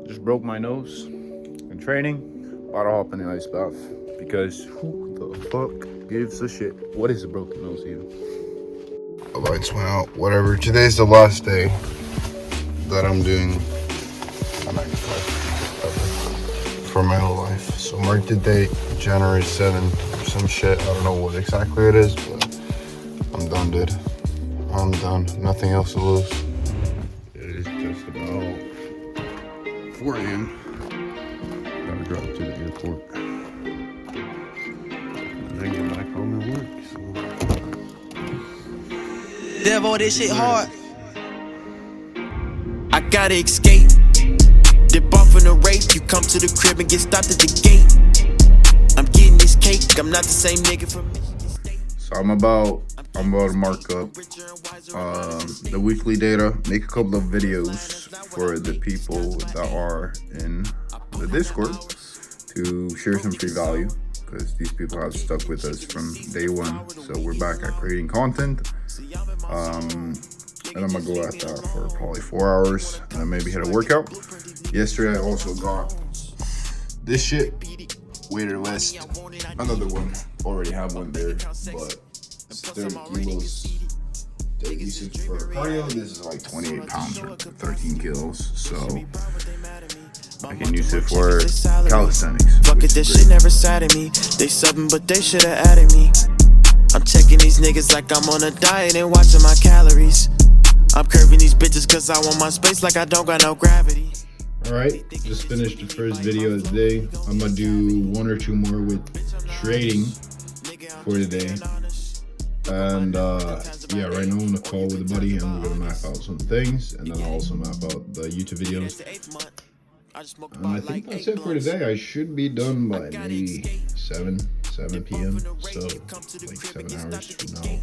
Just broke my nose in training. About to hop in the ice bath because who the fuck gives a shit? What is a broken nose even? The lights went out. Whatever. Today's the last day that I'm doing a 9 to 5 for my whole life. So mark the date, January 7th or some shit. I don't know what exactly it is, but I'm done, dude. I'm done. Nothing else to lose. It is just about 4 a.m. Gotta drive to the airport and then get back home and work. So. Devil, this shit hard. I gotta escape. Dip off in a rape. You come to the crib and get stopped at the gate. I'm getting this cake. I'm not the same nigga from Michigan State. So I'm about to mark up the weekly data, make a couple of videos for the people that are in the Discord to share some free value, because these people have stuck with us from day one. So we're back at creating content, and I'm gonna go at that for probably 4 hours and then maybe hit a workout. Yesterday I also got this shit, waiter list, another one, already have one there, but it's 30 kilos. The usage for cardio, this is like 28 pounds or 13 kilos, so I can use it for calisthenics. Fuck it, this shit never sat at me. They subbing, but they should have added me. I'm checking these niggas like I'm on a diet and watching my calories. I'm curving these bitches cause I want my space like I don't got no gravity. Alright, just finished the first video of the day. I'm gonna do 1 or 2 more with trading for the day. And yeah, right now I'm on a call with a buddy and we're gonna map out some things, and then I'll also map out the YouTube videos. And I think that's it for today. I should be done by maybe 7 p.m. So like 7 hours from now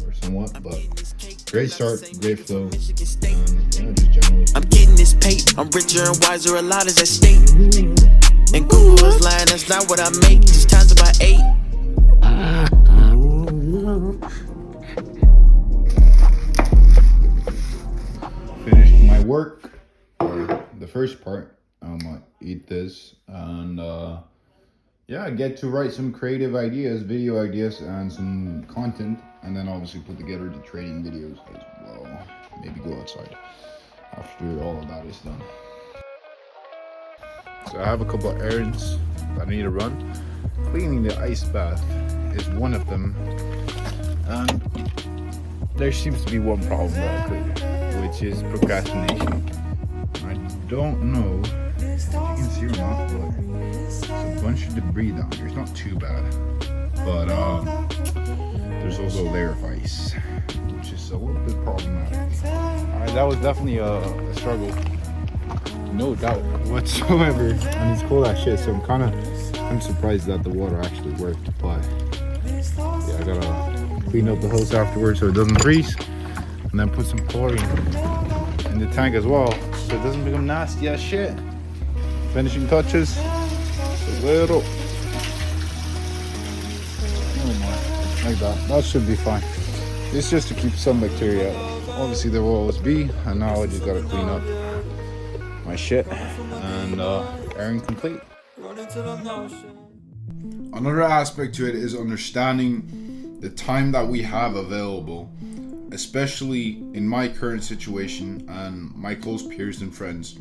or somewhat, but great start, great flow, and yeah, just generally. I'm getting this pay, I'm richer and wiser, a lot is at stake. And Google is lying, that's not what I make, just times it by 8. Finished my work, or the first part. I'm gonna eat this and yeah, get to write some creative ideas, video ideas, and some content, and then obviously put together the trading videos as well. Maybe go outside after all of that is done. So I have a couple of errands that I need to run. Cleaning the ice bath is one of them, and there seems to be one problem that occurred, which is procrastination. I don't know if you can see or not, but there's a bunch of debris down here. It's not too bad, but there's also a layer of ice, which is a little bit problematic. That was definitely a struggle, no doubt whatsoever. And it's cold as shit, so I'm surprised that the water actually worked. But yeah, I gotta clean up the hose afterwards so it doesn't freeze, and then put some chlorine in the tank as well so it doesn't become nasty as shit. Finishing touches, a little, like that. That should be fine. It's just to keep some bacteria out. Obviously there will always be, and now I just gotta clean up my shit, and errand complete. Another aspect to it is understanding the time that we have available, especially in my current situation and my close peers and friends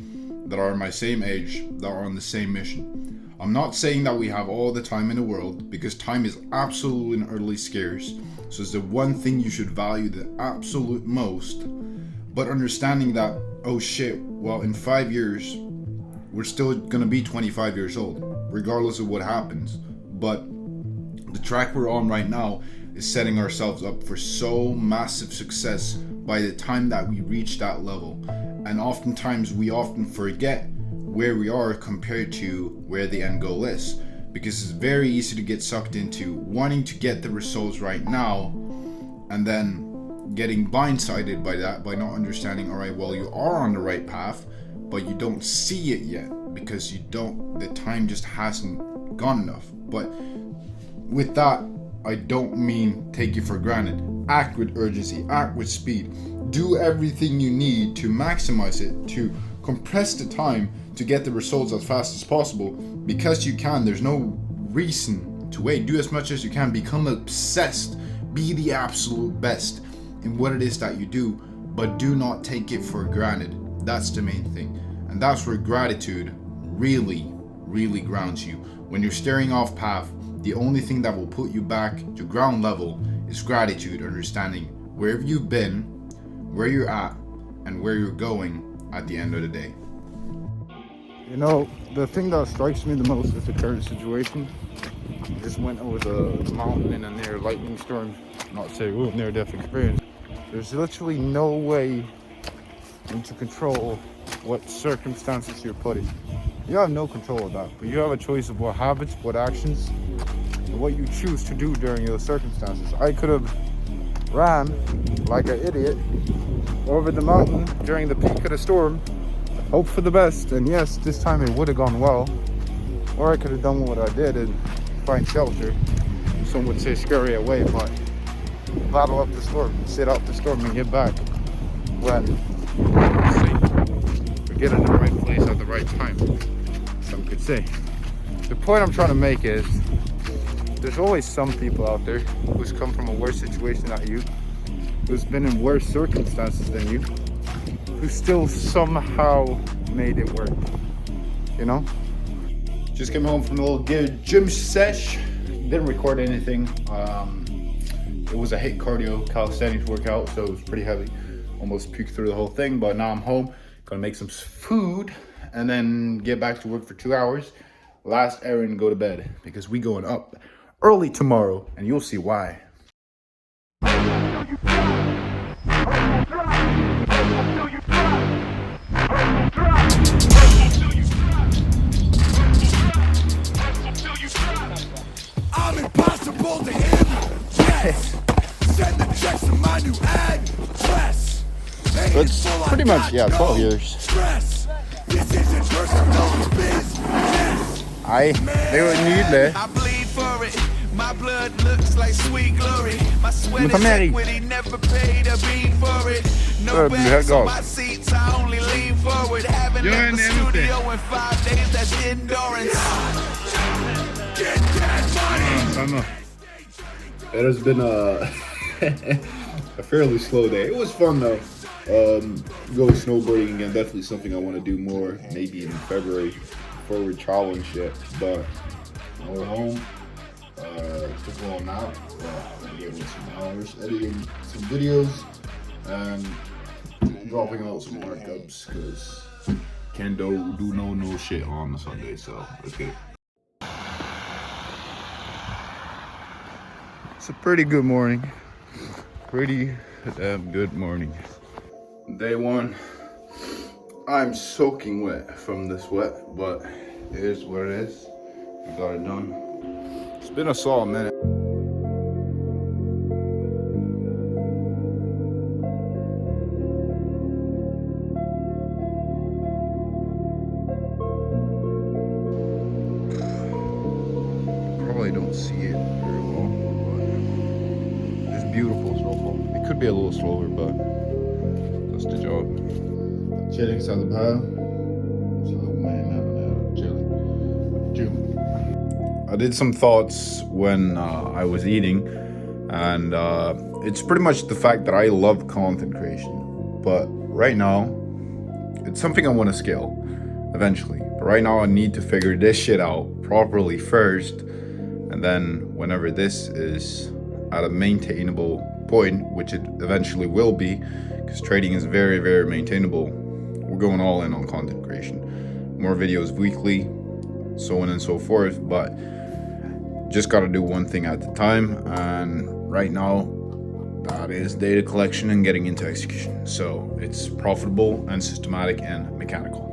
that are my same age, that are on the same mission. I'm not saying that we have all the time in the world, because time is absolutely and utterly scarce. So it's the one thing you should value the absolute most. But understanding that, oh shit, well in 5 years, we're still gonna be 25 years old, regardless of what happens. But the track we're on right now is setting ourselves up for so massive success by the time that we reach that level. And oftentimes we often forget where we are compared to where the end goal is, because it's very easy to get sucked into wanting to get the results right now and then getting blindsided by that, by not understanding, all right, well, you are on the right path, but you don't see it yet because the time just hasn't gone enough. But with that, I don't mean take it for granted. Act with urgency, act with speed. Do everything you need to maximize it, to compress the time to get the results as fast as possible because you can. There's no reason to wait. Do as much as you can. Become obsessed. Be the absolute best in what it is that you do, but do not take it for granted. That's the main thing. And that's where gratitude really, really grounds you. When you're staring off path, the only thing that will put you back to ground level is gratitude, understanding wherever you've been, where you're at, and where you're going at the end of the day. You know, the thing that strikes me the most is the current situation. Just went over the mountain in a near lightning storm. Not say near death experience. There's literally no way to control what circumstances you're put in. You have no control of that, but you have a choice of what habits, what actions, and what you choose to do during those circumstances. I could have ran like an idiot over the mountain during the peak of the storm, hope for the best, and yes, this time it would have gone well. Or I could have done what I did and find shelter. Some would say scurry away, but battle up the storm, sit out the storm, and get back when safe. Or get in the right place at the right time, some could say. The point I'm trying to make is there's always some people out there who's come from a worse situation than you, who's been in worse circumstances than you, who still somehow made it work, you know? Just came home from a little gym sesh. Didn't record anything. It was a HIIT cardio calisthenics workout, so it was pretty heavy. Almost puked through the whole thing, but now I'm home. Gonna make some food and then get back to work for 2 hours. Last errand, go to bed, because we going up early tomorrow, and you'll see why. I'm impossible to handle. Yes. Send the checks to my new address. It's pretty much, 12 years. Stress. This isn't personal business. Det var nydelig. I bleed for it. My blood looks like sweet glory. My sweat is equity, never paid a beat for it. No bags on my seats, I only lean forward. Haven't left the studio in 5 days, that's endurance. Get that money. It has been a fairly slow day. It was fun though. Going snowboarding again, definitely something I want to do more. Maybe in February before we travel and shit. But we're home. Just going out. Getting some hours, editing some videos, and dropping out some markups because can't do no shit on the Sunday. So let's get it. It's a pretty good morning. Pretty damn good morning. Day one. I'm soaking wet from the sweat, but it is what it is. We got it done. It's been a solid minute. Probably don't see it very well, but it's beautiful so far. It could be a little slower, but that's the job. Chilling inside the pile. It's a little man out there chilling. I did some thoughts when I was eating, and it's pretty much the fact that I love content creation, but right now it's something I want to scale eventually. But right now I need to figure this shit out properly first, and then whenever this is at a maintainable point, which it eventually will be, because trading is very, very maintainable, we're going all in on content creation. More videos weekly, so on and so forth, but just got to do one thing at a time, and right now that is data collection and getting into execution. So it's profitable and systematic and mechanical.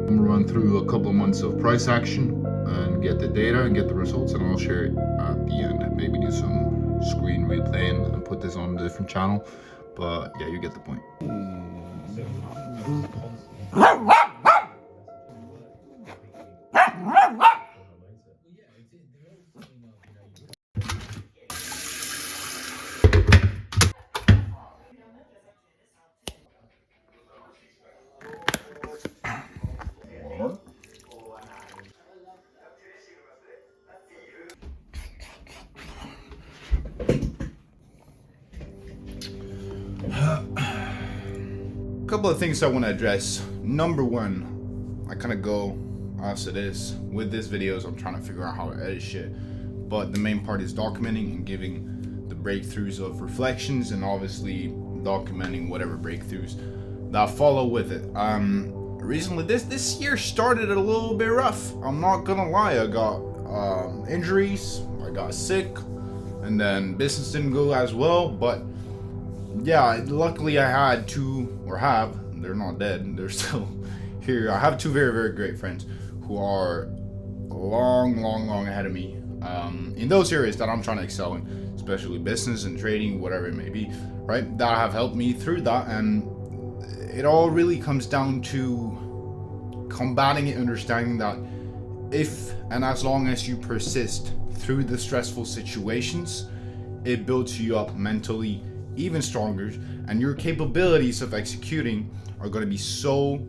I'm gonna run through a couple of months of price action and get the data and get the results, and I'll share it at the end. Maybe do some screen replaying and put this on a different channel, but yeah, you get the point. couple of things I want to address. Number one, I kind of go as it is with these videos. I'm trying to figure out how to edit shit, but the main part is documenting and giving the breakthroughs of reflections, and obviously documenting whatever breakthroughs that follow with it. Recently, this year started a little bit rough. I'm not gonna lie. I got injuries, I got sick, and then business didn't go as well. But yeah, luckily I had they're not dead, they're still here. I have two very, very great friends who are long ahead of me in those areas that I'm trying to excel in, especially business and trading, whatever it may be, right? That have helped me through that. And it all really comes down to combating it, understanding that if and as long as you persist through the stressful situations, it builds you up mentally even stronger, and your capabilities of executing are going to be so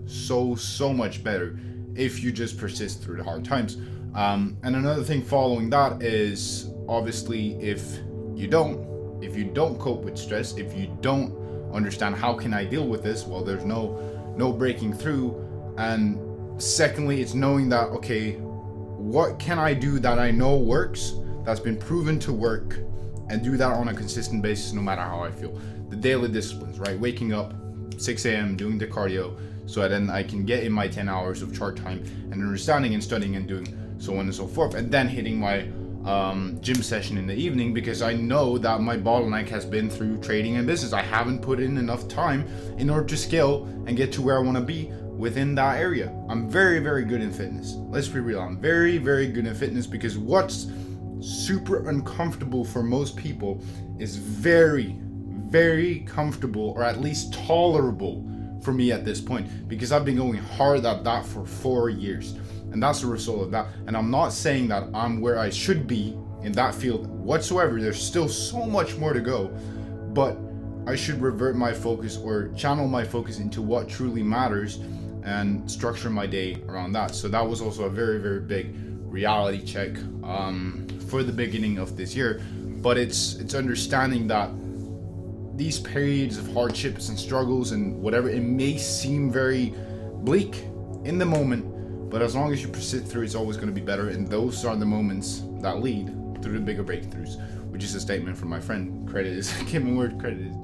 much better if you just persist through the hard times. And another thing following that is, obviously, if you don't cope with stress, if you don't understand how can I deal with this, well, there's no breaking through. And secondly, it's knowing that, okay, what can I do that I know works, that's been proven to work, and do that on a consistent basis no matter how I feel. The daily disciplines, right? Waking up 6 a.m., doing the cardio, so that then I can get in my 10 hours of chart time and understanding and studying and doing so on and so forth, and then hitting my gym session in the evening, because I know that my bottleneck has been through trading and business. I haven't put in enough time in order to scale and get to where I want to be within that area. I'm very, very good in fitness. Let's be real. I'm very, very good in fitness, because what's super uncomfortable for most people is very, very comfortable, or at least tolerable for me at this point, because I've been going hard at that for 4 years. And that's the result of that. And I'm not saying that I'm where I should be in that field whatsoever. There's still so much more to go. But I should revert my focus, or channel my focus, into what truly matters and structure my day around that. So that was also a very, very big reality check for the beginning of this year. But it's understanding that these periods of hardships and struggles and whatever, it may seem very bleak in the moment, but as long as you persist through, it's always going to be better. And those are the moments that lead through the bigger breakthroughs, which is a statement from my friend. Credit is, give me word, credit is